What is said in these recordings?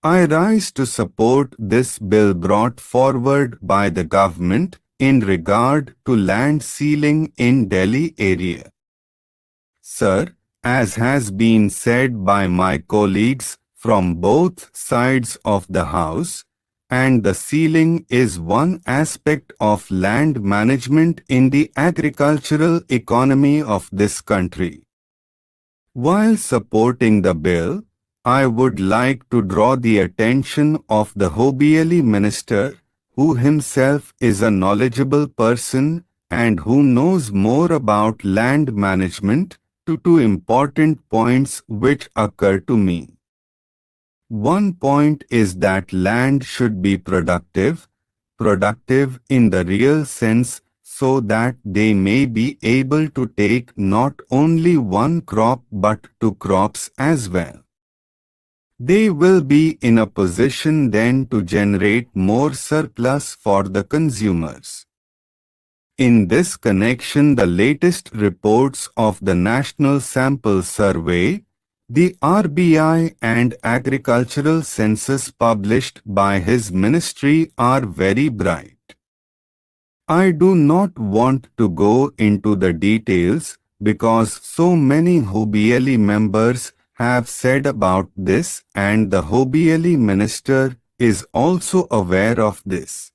I rise to support this bill brought forward by the government in regard to land ceiling in Delhi area. Sir, as has been said by my colleagues from both sides of the house, and the ceiling is one aspect of land management in the agricultural economy of this country. While supporting the bill, I would like to draw the attention of the Hobieli minister, who himself is a knowledgeable person and who knows more about land management, to two important points which occur to me. One point is that land should be productive in the real sense, so that they may be able to take not only one crop but two crops as well. They will be in a position then to generate more surplus for the consumers. In this connection, the latest reports of the National Sample Survey, the RBI and Agricultural Census published by his ministry are very bright. I do not want to go into the details because so many Hobieli members have said about this and the Hobieli minister is also aware of this.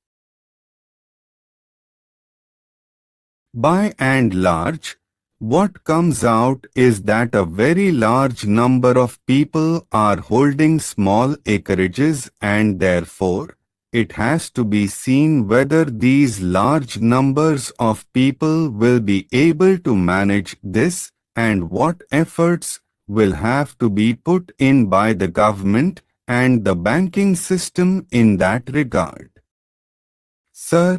By and large, what comes out is that a very large number of people are holding small acreages and therefore, it has to be seen whether these large numbers of people will be able to manage this and what efforts will have to be put in by the government and the banking system in that regard. Sir,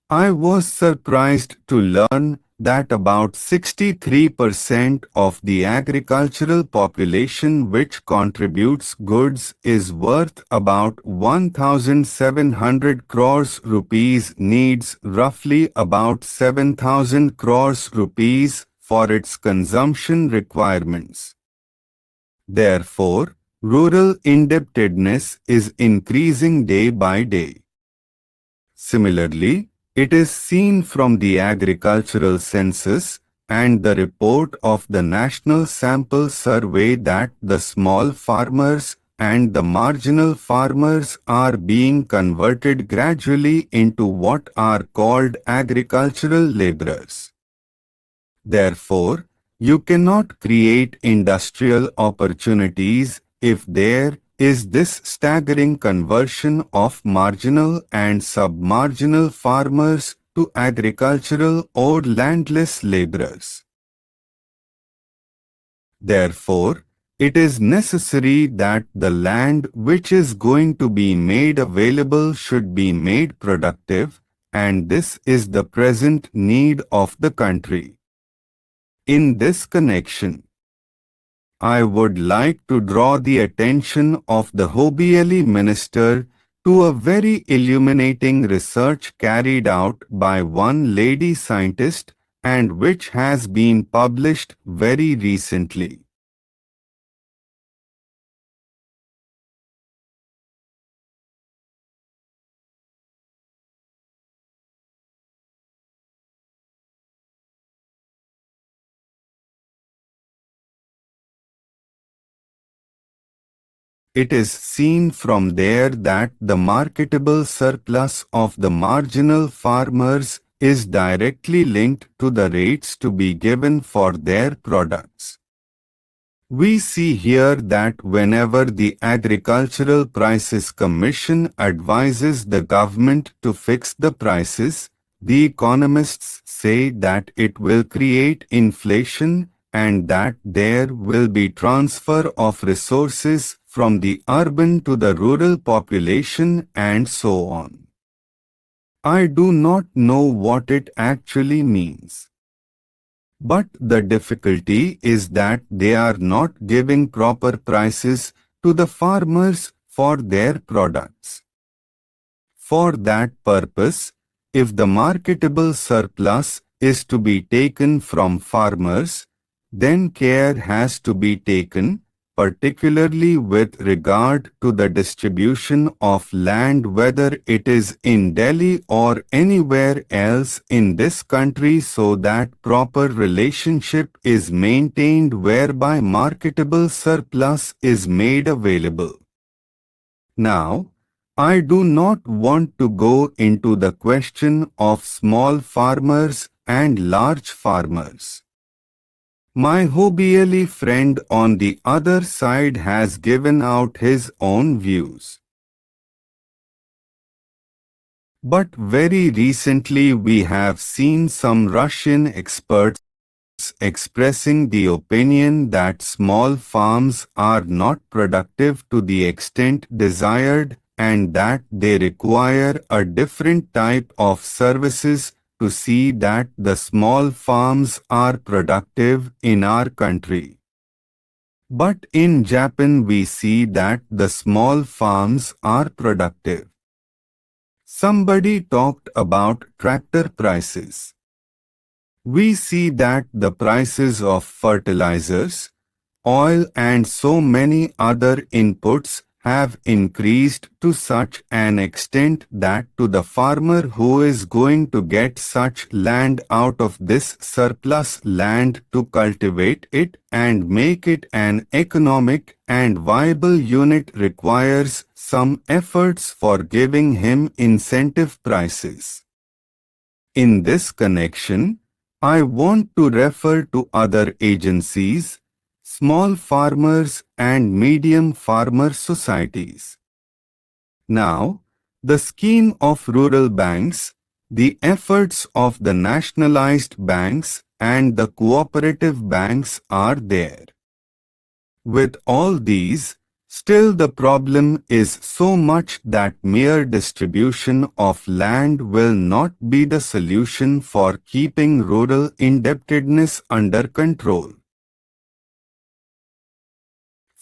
I was surprised to learn that about 63% of the agricultural population which contributes goods is worth about 1,700 crores rupees needs roughly about 7,000 crores rupees for its consumption requirements. Therefore, rural indebtedness is increasing day by day. Similarly, it is seen from the agricultural census and the report of the National Sample Survey that the small farmers and the marginal farmers are being converted gradually into what are called agricultural laborers. Therefore, you cannot create industrial opportunities if there is this staggering conversion of marginal and sub-marginal farmers to agricultural or landless laborers. Therefore, it is necessary that the land which is going to be made available should be made productive, and this is the present need of the country. In this connection, I would like to draw the attention of the Hobieli minister to a very illuminating research carried out by one lady scientist and which has been published very recently. It is seen from there that the marketable surplus of the marginal farmers is directly linked to the rates to be given for their products. We see here that whenever the Agricultural Prices Commission advises the government to fix the prices, the economists say that it will create inflation and that there will be transfer of resources from the urban to the rural population and so on. I do not know what it actually means. But the difficulty is that they are not giving proper prices to the farmers for their products. For that purpose, if the marketable surplus is to be taken from farmers, then care has to be taken particularly with regard to the distribution of land, whether it is in Delhi or anywhere else in this country, so that proper relationship is maintained whereby marketable surplus is made available. Now, I do not want to go into the question of small farmers and large farmers. My hobbyily friend on the other side has given out his own views. But very recently we have seen some Russian experts expressing the opinion that small farms are not productive to the extent desired and that they require a different type of services to see that the small farms are productive in our country. But in Japan we see that the small farms are productive. Somebody talked about tractor prices. We see that the prices of fertilizers, oil and so many other inputs have increased to such an extent that to the farmer who is going to get such land out of this surplus land to cultivate it and make it an economic and viable unit requires some efforts for giving him incentive prices. In this connection, I want to refer to other agencies, small farmers and medium farmer societies. Now, the scheme of rural banks, the efforts of the nationalized banks and the cooperative banks are there. With all these, still the problem is so much that mere distribution of land will not be the solution for keeping rural indebtedness under control.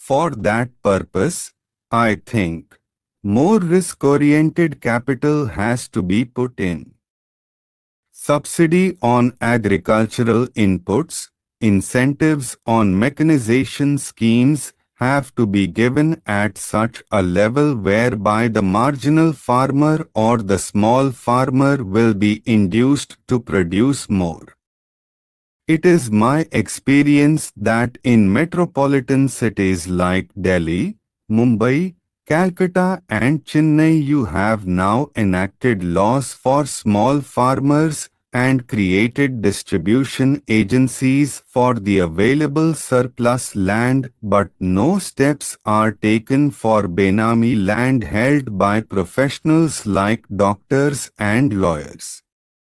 For that purpose, I think, more risk-oriented capital has to be put in. Subsidy on agricultural inputs, incentives on mechanization schemes have to be given at such a level whereby the marginal farmer or the small farmer will be induced to produce more. It is my experience that in metropolitan cities like Delhi, Mumbai, Calcutta and Chennai you have now enacted laws for small farmers and created distribution agencies for the available surplus land, but no steps are taken for Benami land held by professionals like doctors and lawyers.